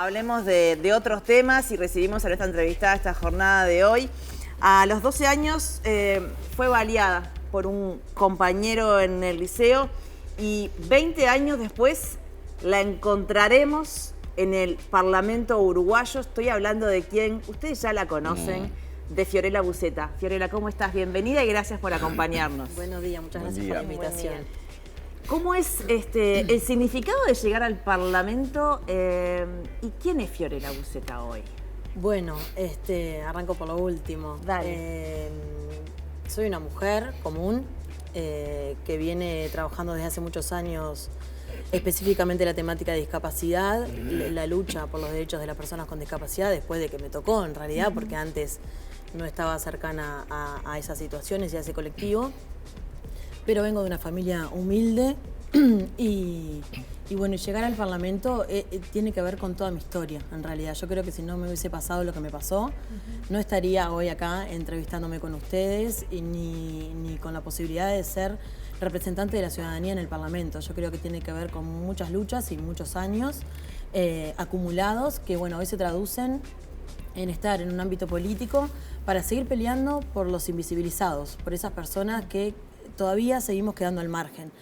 hablemos de otros temas y recibimos a nuestra entrevistada esta jornada de hoy. A los 12 años fue baleada por un compañero en el liceo y 20 años después la encontraremos en el Parlamento uruguayo. Estoy hablando de quién, ustedes ya la conocen, de Fiorella Buceta. Fiorella, ¿cómo estás? Bienvenida y gracias por acompañarnos. Buenos días, muchas gracias por la invitación. ¿Cómo es el significado de llegar al Parlamento y quién es Fiorella Buceta hoy? Bueno, arranco por lo último. Dale. Soy una mujer común que viene trabajando desde hace muchos años específicamente la temática de discapacidad, la lucha por los derechos de las personas con discapacidad, después de que me tocó en realidad, porque antes no estaba cercana a esas situaciones y a ese colectivo. Pero vengo de una familia humilde y bueno, llegar al Parlamento tiene que ver con toda mi historia, en realidad. Yo creo que si no me hubiese pasado lo que me pasó, no estaría hoy acá entrevistándome con ustedes ni con la posibilidad de ser representante de la ciudadanía en el Parlamento. Yo creo que tiene que ver con muchas luchas y muchos años acumulados que, bueno, hoy se traducen en estar en un ámbito político para seguir peleando por los invisibilizados, por esas personas que todavía seguimos quedando al margen.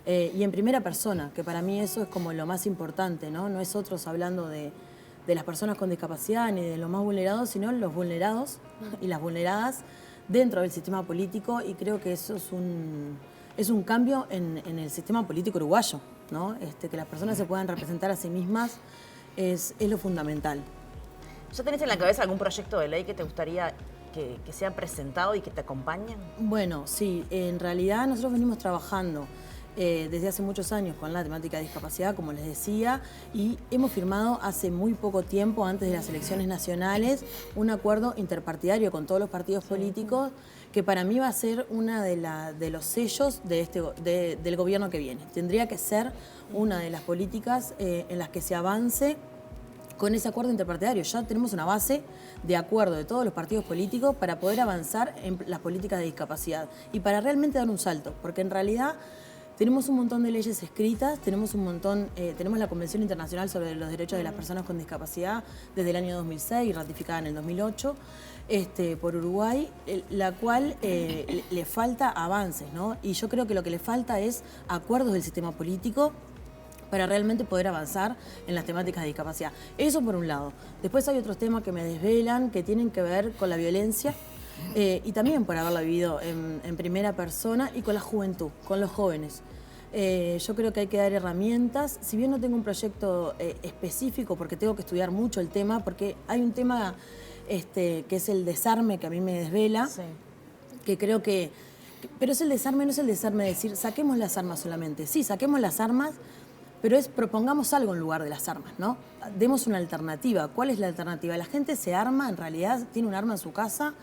Y en primera persona, que para mí eso es como lo más importante, ¿no? No es otros hablando de las personas con discapacidad ni de los más vulnerados, sino los vulnerados y las vulneradas dentro del sistema político, y creo que eso es un cambio en el sistema político uruguayo, ¿no? Que las personas se puedan representar a sí mismas es lo fundamental. ¿Ya tenés en la cabeza algún proyecto de ley que te gustaría que sea presentado y que te acompañen? Bueno, sí, en realidad nosotros venimos trabajando desde hace muchos años con la temática de discapacidad, como les decía, y hemos firmado hace muy poco tiempo, antes de las elecciones nacionales, un acuerdo interpartidario con todos los partidos políticos, que para mí va a ser una de los sellos del gobierno que viene. Tendría que ser una de las políticas en las que se avance con ese acuerdo interpartidario. Ya tenemos una base de acuerdo de todos los partidos políticos para poder avanzar en las políticas de discapacidad y para realmente dar un salto, porque en realidad tenemos un montón de leyes escritas, tenemos la Convención Internacional sobre los Derechos de las Personas con Discapacidad desde el año 2006, ratificada en el 2008 por Uruguay, la cual le falta avances, ¿no? Y yo creo que lo que le falta es acuerdos del sistema político para realmente poder avanzar en las temáticas de discapacidad. Eso por un lado. Después hay otros temas que me desvelan, que tienen que ver con la violencia, y también por haberla vivido en primera persona, y con la juventud, con los jóvenes. Yo creo que hay que dar herramientas. Si bien no tengo un proyecto específico, porque tengo que estudiar mucho el tema, porque hay un tema que es el desarme, que a mí me desvela, sí, que creo que... Pero es el desarme, no es el desarme de decir, saquemos las armas solamente. Sí, saquemos las armas, pero propongamos algo en lugar de las armas, ¿no? Demos una alternativa. ¿Cuál es la alternativa? La gente se arma, en realidad tiene un arma en su casa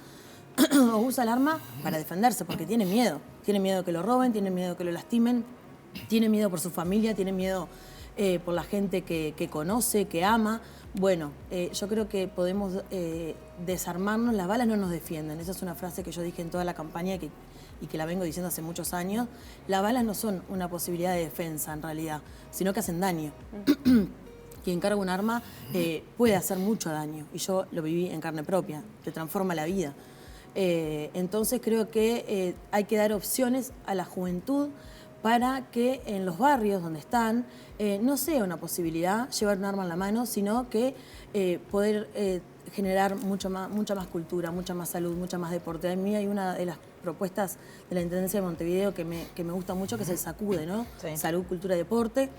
o usa el arma para defenderse, porque tiene miedo. Tiene miedo que lo roben, tiene miedo que lo lastimen, tiene miedo por su familia, tiene miedo por la gente que conoce, que ama. Bueno, yo creo que podemos desarmarnos. Las balas no nos defienden. Esa es una frase que yo dije en toda la campaña y que la vengo diciendo hace muchos años. Las balas no son una posibilidad de defensa en realidad, sino que hacen daño. Quien carga un arma puede hacer mucho daño, y yo lo viví en carne propia, te transforma la vida. Entonces creo que hay que dar opciones a la juventud para que en los barrios donde están no sea una posibilidad llevar un arma en la mano, sino que poder generar mucha más cultura, mucha más salud, mucha más deporte. A mí hay una de las propuestas de la Intendencia de Montevideo que me gusta mucho, que es el SACUDE, ¿no? Sí. Salud, cultura, deporte.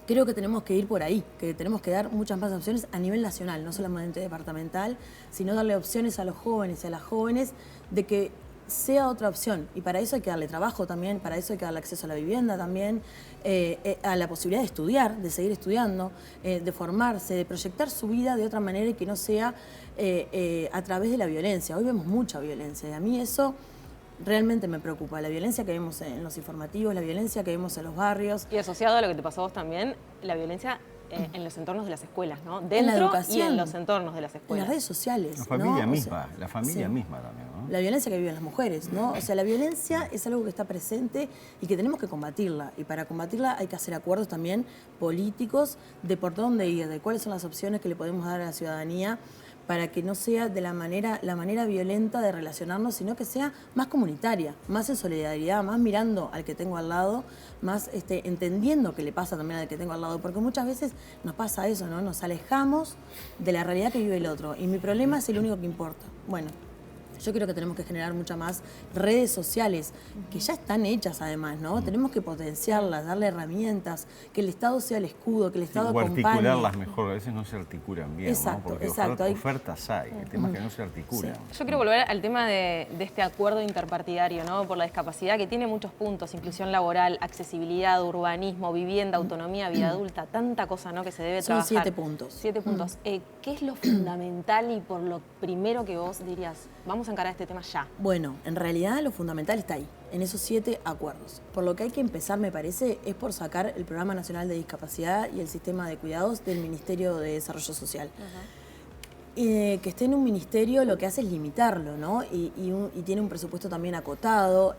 Creo que tenemos que ir por ahí, que tenemos que dar muchas más opciones a nivel nacional, no solamente departamental, sino darle opciones a los jóvenes y a las jóvenes de que sea otra opción. Y para eso hay que darle trabajo también, para eso hay que darle acceso a la vivienda también, a la posibilidad de estudiar, de seguir estudiando, de formarse, de proyectar su vida de otra manera y que no sea a través de la violencia. Hoy vemos mucha violencia y a mí eso realmente me preocupa. La violencia que vemos en los informativos, la violencia que vemos en los barrios. Y asociado a lo que te pasó a vos también, la violencia en los entornos de las escuelas, ¿no? En la Dentro y educación, en los entornos de las en escuelas. las redes sociales. La familia ¿no? misma, O sea, la familia sí. misma también, ¿no? La violencia que viven las mujeres, ¿no? O sea, la violencia es algo que está presente y que tenemos que combatirla. Y para combatirla hay que hacer acuerdos también políticos de por dónde ir, de cuáles son las opciones que le podemos dar a la ciudadanía para que no sea de la manera violenta de relacionarnos, sino que sea más comunitaria, más en solidaridad, más mirando al que tengo al lado, más entendiendo qué le pasa también al que tengo al lado, porque muchas veces nos pasa eso, ¿no? Nos alejamos de la realidad que vive el otro y mi problema es el único que importa. Bueno, yo creo que tenemos que generar muchas más redes sociales, que ya están hechas además, ¿no? Tenemos que potenciarlas, darle herramientas, que el Estado sea el escudo, que el Estado O acompañe. articularlas mejor, a veces no se articulan bien, Exacto, ¿no? Porque exacto. ofertas hay, el tema es que no se articulan. Yo quiero volver al tema de este acuerdo interpartidario, ¿no? Por la discapacidad, que tiene muchos puntos: inclusión laboral, accesibilidad, urbanismo, vivienda, autonomía, vida adulta, tanta cosa, ¿no? Que se debe Son trabajar. 7 puntos. 7 puntos. ¿Qué es lo fundamental y por lo primero que vos dirías, vamos a encarar este tema ya? Bueno, en realidad lo fundamental está ahí, en esos 7 acuerdos. Por lo que hay que empezar, me parece, es por sacar el Programa Nacional de Discapacidad y el Sistema de Cuidados del Ministerio de Desarrollo Social. Que esté en un ministerio lo que hace es limitarlo, ¿no? Y tiene un presupuesto también acotado,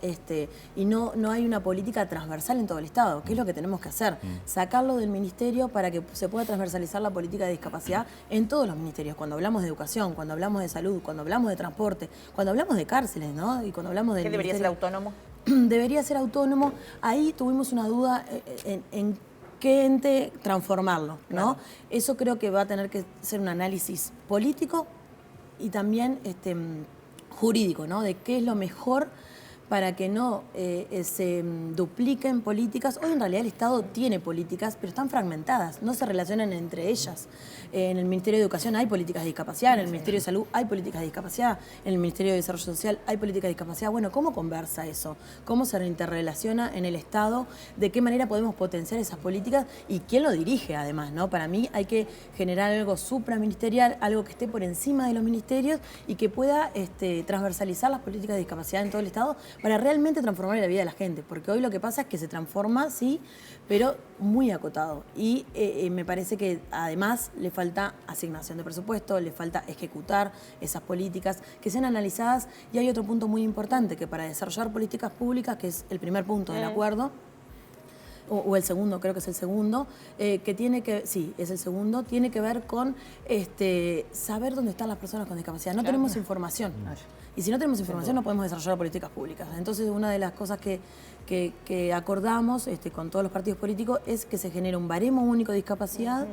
y no hay una política transversal en todo el Estado, que es lo que tenemos que hacer. Sacarlo del ministerio para que se pueda transversalizar la política de discapacidad en todos los ministerios. Cuando hablamos de educación, cuando hablamos de salud, cuando hablamos de transporte, cuando hablamos de cárceles, ¿no? Y cuando hablamos del ¿Qué debería ser ministerio- autónomo? Debería ser autónomo. Ahí tuvimos una duda en qué ente transformarlo, ¿no? Claro. Eso creo que va a tener que ser un análisis político y también jurídico, ¿no? De qué es lo mejor para que no se dupliquen políticas. Hoy en realidad el Estado tiene políticas, pero están fragmentadas, no se relacionan entre ellas. En el Ministerio de Educación hay políticas de discapacidad, en el Ministerio de Salud hay políticas de discapacidad, en el Ministerio de Desarrollo Social hay políticas de discapacidad. Bueno, ¿cómo conversa eso? ¿Cómo se interrelaciona en el Estado? ¿De qué manera podemos potenciar esas políticas? ¿Y quién lo dirige además, ¿no? Para mí hay que generar algo supraministerial, algo que esté por encima de los ministerios y que pueda transversalizar las políticas de discapacidad en todo el Estado para realmente transformar la vida de la gente. Porque hoy lo que pasa es que se transforma, sí, pero muy acotado. Y me parece que además le falta asignación de presupuesto, le falta ejecutar esas políticas, que sean analizadas. Y hay otro punto muy importante, que para desarrollar políticas públicas, que es el primer punto del acuerdo, o el segundo, creo que es el segundo, que tiene que, sí, es el segundo, tiene que ver con saber dónde están las personas con discapacidad. No tenemos información. Y si no tenemos información no podemos desarrollar políticas públicas. Entonces una de las cosas que acordamos con todos los partidos políticos es que se genere un baremo único de discapacidad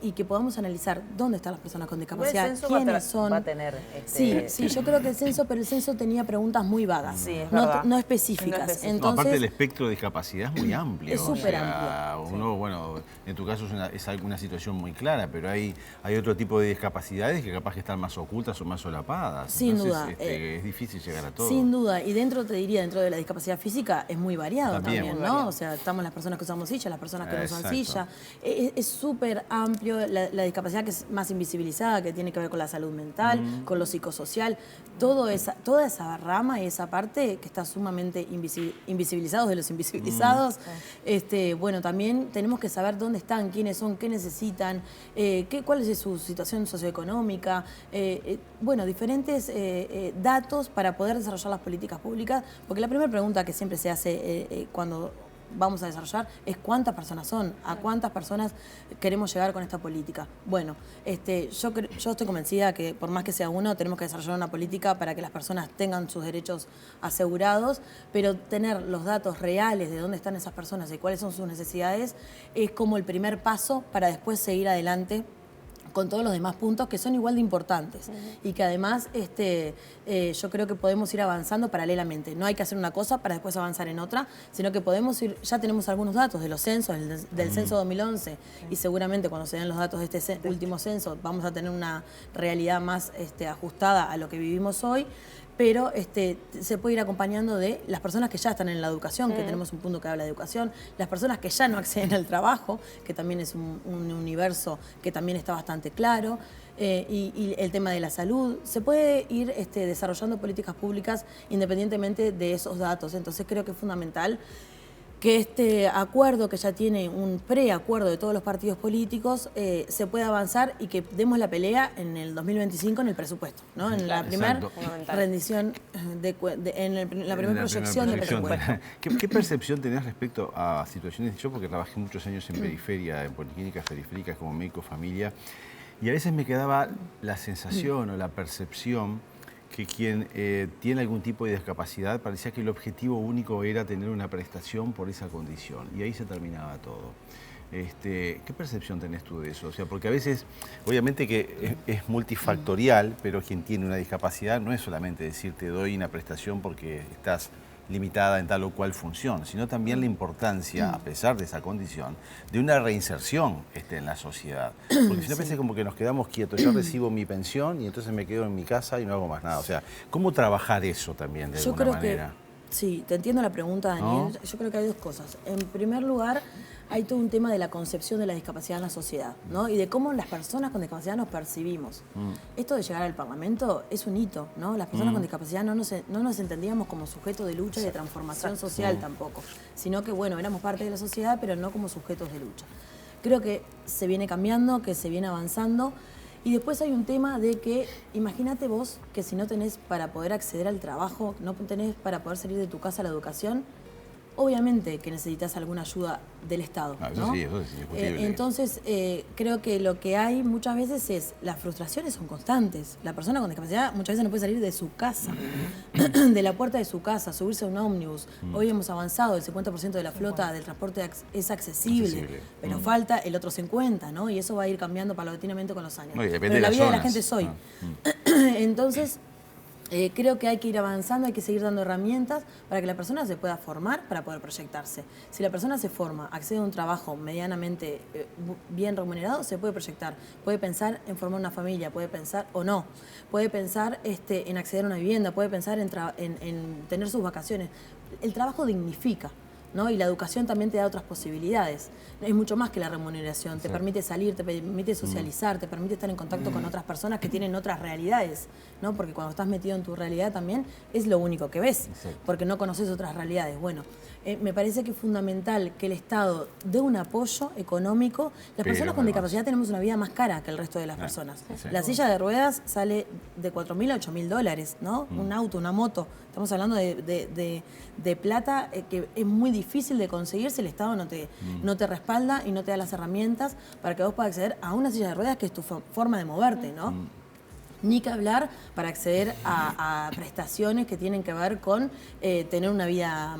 y que podamos analizar dónde están las personas con discapacidad, El censo quiénes son. va a tener Sí, yo creo que el censo, pero el censo tenía preguntas muy vagas, Sí, es no, verdad. no específicas. No específicas. No, Entonces, aparte el espectro de discapacidad es muy amplio. Es súper Uno, bueno, en tu caso es una situación muy clara, pero hay otro tipo de discapacidades que capaz que están más ocultas o más solapadas. Sin Entonces, duda, es difícil llegar a todo. sin duda, y dentro, te diría, dentro de la discapacidad física es muy variado También. también, Muy ¿no? variado. O sea, estamos las personas que usamos silla, las personas que no usan Exacto. silla. Es súper amplio la discapacidad que es más invisibilizada, que tiene que ver con la salud mental, con lo psicosocial, toda esa rama y esa parte que está sumamente invisibilizados de los invisibilizados. Bueno, también tenemos que saber dónde están, quiénes son, qué necesitan, cuál es su situación socioeconómica, bueno, diferentes datos para poder desarrollar las políticas públicas, porque la primera pregunta que siempre se hace cuando vamos a desarrollar es cuántas personas son, a cuántas personas queremos llegar con esta política. Bueno, yo estoy convencida que por más que sea uno, tenemos que desarrollar una política para que las personas tengan sus derechos asegurados, pero tener los datos reales de dónde están esas personas y cuáles son sus necesidades es como el primer paso para después seguir adelante con todos los demás puntos que son igual de importantes y que además yo creo que podemos ir avanzando paralelamente. No hay que hacer una cosa para después avanzar en otra, sino que podemos ir, ya tenemos algunos datos de los censos, del censo 2011 y seguramente cuando se den los datos de este último censo vamos a tener una realidad más ajustada a lo que vivimos hoy. Pero se puede ir acompañando de las personas que ya están en la educación, que tenemos un punto que habla de educación, las personas que ya no acceden al trabajo, que también es un universo que también está bastante claro, y el tema de la salud. Se puede ir desarrollando políticas públicas independientemente de esos datos. Entonces creo que es fundamental que este acuerdo, que ya tiene un preacuerdo de todos los partidos políticos, se pueda avanzar y que demos la pelea en el 2025 en el presupuesto, ¿no? En la primera rendición, en la primera proyección del presupuesto. ¿Qué percepción tenés respecto a situaciones? Yo porque trabajé muchos años en periferia, en policlínicas periféricas como médico familia, y a veces me quedaba la sensación o la percepción que quien tiene algún tipo de discapacidad parecía que el objetivo único era tener una prestación por esa condición y ahí se terminaba todo. ¿Qué percepción tenés tú de eso? O sea, porque a veces, obviamente que es multifactorial, pero quien tiene una discapacidad no es solamente decir te doy una prestación porque estás limitada en tal o cual función, sino también la importancia, a pesar de esa condición, de una reinserción en la sociedad. Porque si no, parece como que nos quedamos quietos. Yo recibo mi pensión y entonces me quedo en mi casa y no hago más nada. O sea, ¿cómo trabajar eso también de alguna manera? Sí, te entiendo la pregunta, Daniel. ¿No? Yo creo que hay dos cosas. En primer lugar, hay todo un tema de la concepción de la discapacidad en la sociedad, ¿no? Y de cómo las personas con discapacidad nos percibimos. Esto de llegar al Parlamento es un hito, ¿no? Las personas con discapacidad no nos entendíamos como sujetos de lucha y de transformación social tampoco, sino que, bueno, éramos parte de la sociedad, pero no como sujetos de lucha. Creo que se viene cambiando, que se viene avanzando. Y después hay un tema de que, imagínate vos que si no tenés para poder acceder al trabajo, no tenés para poder salir de tu casa a la educación, obviamente que necesitas alguna ayuda del Estado, ¿no? Eso es indiscutible. Entonces, creo que lo que hay muchas veces es, las frustraciones son constantes. La persona con discapacidad muchas veces no puede salir de su casa, de la puerta de su casa, subirse a un ómnibus. Hoy hemos avanzado, el 50% de la flota del transporte es accesible, pero falta el otro 50%, ¿no? Y eso va a ir cambiando paulatinamente con los años. Depende pero la de vida de la zonas. gente es hoy. Entonces, creo que hay que ir avanzando, hay que seguir dando herramientas para que la persona se pueda formar para poder proyectarse. Si la persona se forma, accede a un trabajo medianamente bien remunerado, se puede proyectar. Puede pensar en formar una familia, puede pensar o no. Puede pensar en acceder a una vivienda, puede pensar en tener sus vacaciones. El trabajo dignifica, ¿no? Y la educación también te da otras posibilidades. Es mucho más que la remuneración. Te permite salir, te permite socializar, te permite estar en contacto con otras personas que tienen otras realidades, ¿no? Porque cuando estás metido en tu realidad también es lo único que ves, porque no conoces otras realidades. Bueno, me parece que es fundamental que el Estado dé un apoyo económico. Las personas con discapacidad tenemos una vida más cara que el resto de las personas. La silla de ruedas sale de $4.000 a $8.000, ¿no? Un auto, una moto. Estamos hablando de plata que es muy difícil de conseguir si el Estado no te respalda y no te da las herramientas para que vos puedas acceder a una silla de ruedas que es tu forma de moverte, ¿no? Ni que hablar para acceder a prestaciones que tienen que ver con tener una vida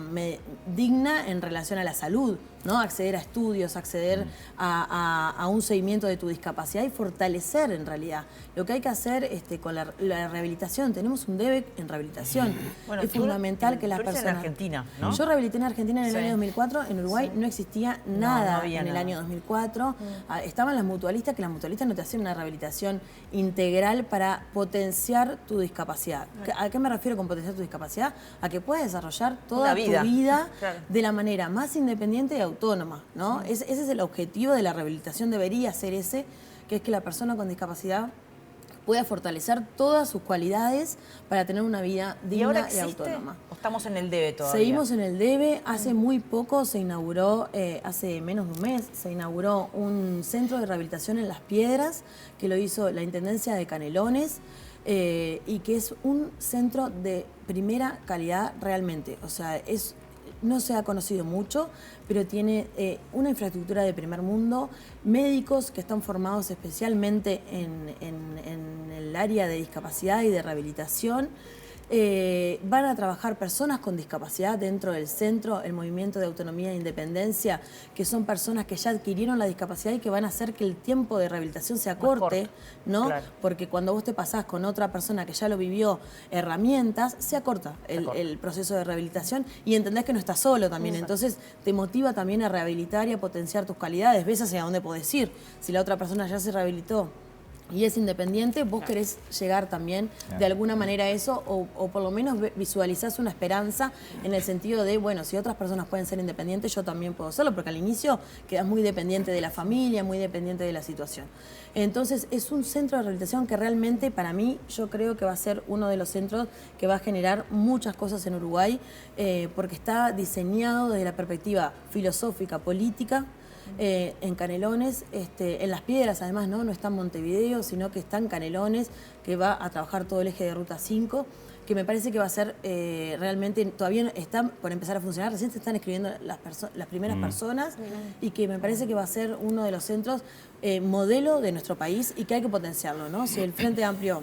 digna en relación a la salud, ¿no? Acceder a estudios, acceder a un seguimiento de tu discapacidad y fortalecer en realidad. Lo que hay que hacer con la rehabilitación, tenemos un debe en rehabilitación. Bueno, es fundamental que las personas... en Argentina, ¿no? Yo rehabilité en Argentina en el año 2004, en Uruguay no existía nada había en el nada. año 2004. Estaban las mutualistas, que las mutualistas no te hacían una rehabilitación integral para potenciar tu discapacidad. ¿A qué me refiero con potenciar tu discapacidad? A que puedas desarrollar toda tu vida de la manera más independiente y autónoma, ¿no? Ese es el objetivo de la rehabilitación, debería ser ese, que es que la persona con discapacidad pueda fortalecer todas sus cualidades para tener una vida digna ¿Y ahora y existe autónoma. o estamos en el debe todavía? Seguimos en el debe. Hace muy poco se inauguró, hace menos de un mes, se inauguró un centro de rehabilitación en Las Piedras, que lo hizo la Intendencia de Canelones, y que es un centro de primera calidad realmente. O sea, no se ha conocido mucho, pero tiene una infraestructura de primer mundo, médicos que están formados especialmente en el área de discapacidad y de rehabilitación. Van a trabajar personas con discapacidad dentro del centro, el Movimiento de Autonomía e Independencia, que son personas que ya adquirieron la discapacidad y que van a hacer que el tiempo de rehabilitación se acorte, ¿no? Claro. Porque cuando vos te pasás con otra persona que ya lo vivió herramientas, se acorta el proceso de rehabilitación y entendés que no estás solo también. Entonces te motiva también a rehabilitar y a potenciar tus calidades. Ves hacia dónde podés ir. Si la otra persona ya se rehabilitó y es independiente, vos querés llegar también de alguna manera a eso o por lo menos visualizás una esperanza en el sentido de, bueno, si otras personas pueden ser independientes, yo también puedo serlo, porque al inicio quedás muy dependiente de la familia, muy dependiente de la situación. Entonces es un centro de rehabilitación que realmente para mí yo creo que va a ser uno de los centros que va a generar muchas cosas en Uruguay, porque está diseñado desde la perspectiva filosófica, política, en Canelones, en Las Piedras además no está en Montevideo, sino que está en Canelones, que va a trabajar todo el eje de Ruta 5, que me parece que va a ser realmente, todavía está por empezar a funcionar, recién se están escribiendo las primeras personas, y que me parece que va a ser uno de los centros modelo de nuestro país y que hay que potenciarlo, ¿no? Si el Frente Amplio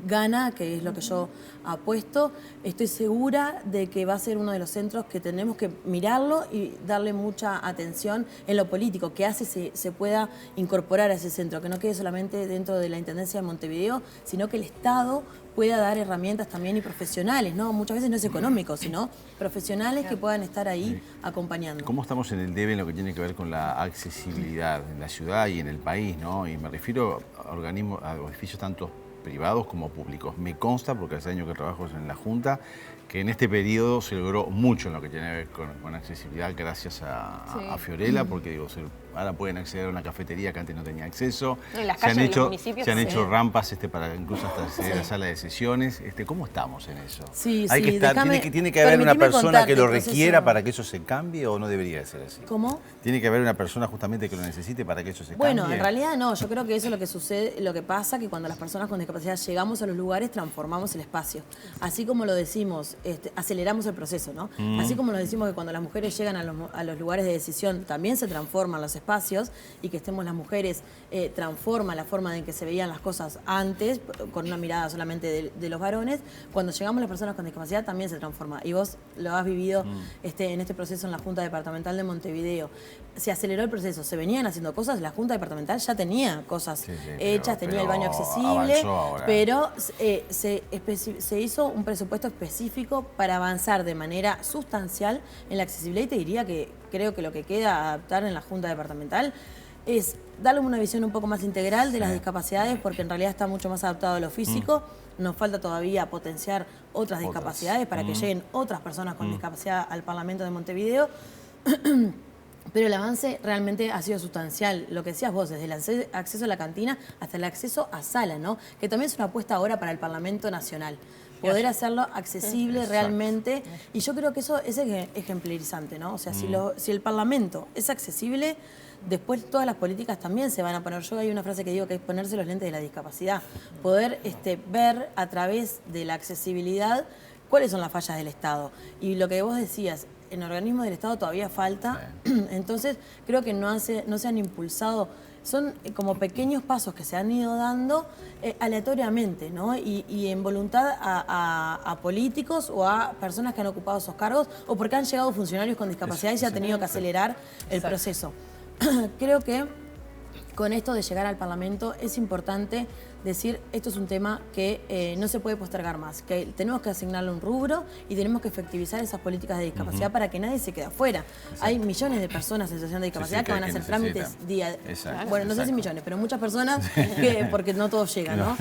gana, que es lo que yo apuesto, estoy segura de que va a ser uno de los centros que tenemos que mirarlo y darle mucha atención en lo político, que se pueda incorporar a ese centro, que no quede solamente dentro de la Intendencia de Montevideo, sino que el Estado pueda dar herramientas también y profesionales, ¿no? Muchas veces no es económico, sino profesionales que puedan estar ahí acompañando. ¿Cómo estamos en el debe en lo que tiene que ver con la accesibilidad en la ciudad y en el país, ¿no? Y me refiero a organismos, a edificios tanto privados como públicos. Me consta, porque hace años que trabajo en la Junta, que en este periodo se logró mucho en lo que tiene que ver con accesibilidad gracias a Fiorella, porque digo, ahora pueden acceder a una cafetería que antes no tenía acceso. En las calles de los municipios se han hecho rampas para incluso hasta acceder a la sala de sesiones. ¿Cómo estamos en eso? Sí, Hay que estar, tiene que haber una persona que lo requiera para que eso se cambie, o no debería de ser así. ¿Cómo? Tiene que haber una persona justamente que lo necesite para que eso se cambie. Bueno, en realidad no, yo creo que eso es lo que sucede, lo que pasa, que cuando las personas con discapacidad llegamos a los lugares, transformamos el espacio. Así como lo decimos, aceleramos el proceso, ¿no? Así como lo decimos que cuando las mujeres llegan a los lugares de decisión, también se transforman los espacios, y que estemos las mujeres transforma la forma en que se veían las cosas antes, con una mirada solamente de los varones. Cuando llegamos las personas con discapacidad también se transforma, y vos lo has vivido en este proceso en la Junta Departamental de Montevideo. Se aceleró el proceso, se venían haciendo cosas, la Junta Departamental ya tenía cosas hechas, tenía el baño accesible, pero se hizo un presupuesto específico para avanzar de manera sustancial en la accesibilidad, y te diría que creo que lo que queda adaptar en la Junta Departamental es darle una visión un poco más integral de las discapacidades, porque en realidad está mucho más adaptado a lo físico. Nos falta todavía potenciar otras discapacidades para que lleguen otras personas con discapacidad al Parlamento de Montevideo. Pero el avance realmente ha sido sustancial. Lo que decías vos, desde el acceso a la cantina hasta el acceso a sala, ¿no? Que también es una apuesta ahora para el Parlamento Nacional. Poder hacerlo accesible realmente. Y yo creo que eso es ejemplarizante, ¿no? O sea, si el Parlamento es accesible, después todas las políticas también se van a poner. Yo hay una frase que digo que es ponerse los lentes de la discapacidad. Poder ver a través de la accesibilidad cuáles son las fallas del Estado. Y lo que vos decías, en organismos del Estado todavía falta. Entonces creo que no se han impulsado. Son como pequeños pasos que se han ido dando aleatoriamente, ¿no? Y en voluntad a políticos o a personas que han ocupado esos cargos, o porque han llegado funcionarios con discapacidad y se ha tenido que acelerar el proceso. Creo que con esto de llegar al Parlamento es importante decir, esto es un tema que no se puede postergar más, que tenemos que asignarle un rubro y tenemos que efectivizar esas políticas de discapacidad para que nadie se quede afuera. Hay millones de personas en situación de discapacidad que van a hacer trámites bueno, no sé si millones, pero muchas personas, porque no todos llegan, ¿no?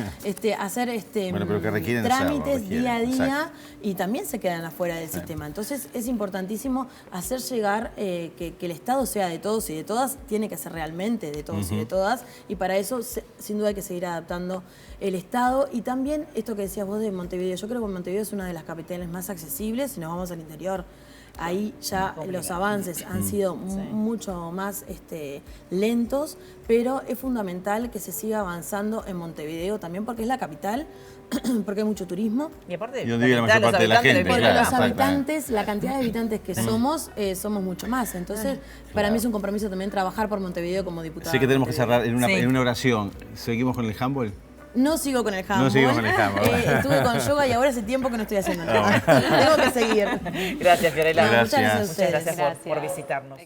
Hacer pero que requieren trámites día a día y también se quedan afuera del sistema. Entonces es importantísimo hacer llegar que el Estado sea de todos y de todas, tiene que ser realmente de todos y de todas, y para eso sin duda hay que seguir adaptando el Estado. Y también esto que decías vos de Montevideo, yo creo que Montevideo es una de las capitales más accesibles. Si nos vamos al interior, ahí ya los avances han sido mucho más lentos, pero es fundamental que se siga avanzando en Montevideo también, porque es la capital, porque hay mucho turismo. Y aparte, y donde vive la mayor parte de la gente. Porque los habitantes, la cantidad de habitantes que somos mucho más. Entonces, para mí es un compromiso también trabajar por Montevideo como diputada. Sé que tenemos que cerrar en una oración. ¿Seguimos con el handball? No sigo con el handball. No sigo con el handball. Estuve con yoga y ahora hace tiempo que no estoy haciendo nada. Tengo que seguir. Gracias, Fiorella. Muchas gracias a ustedes. Muchas gracias por visitarnos.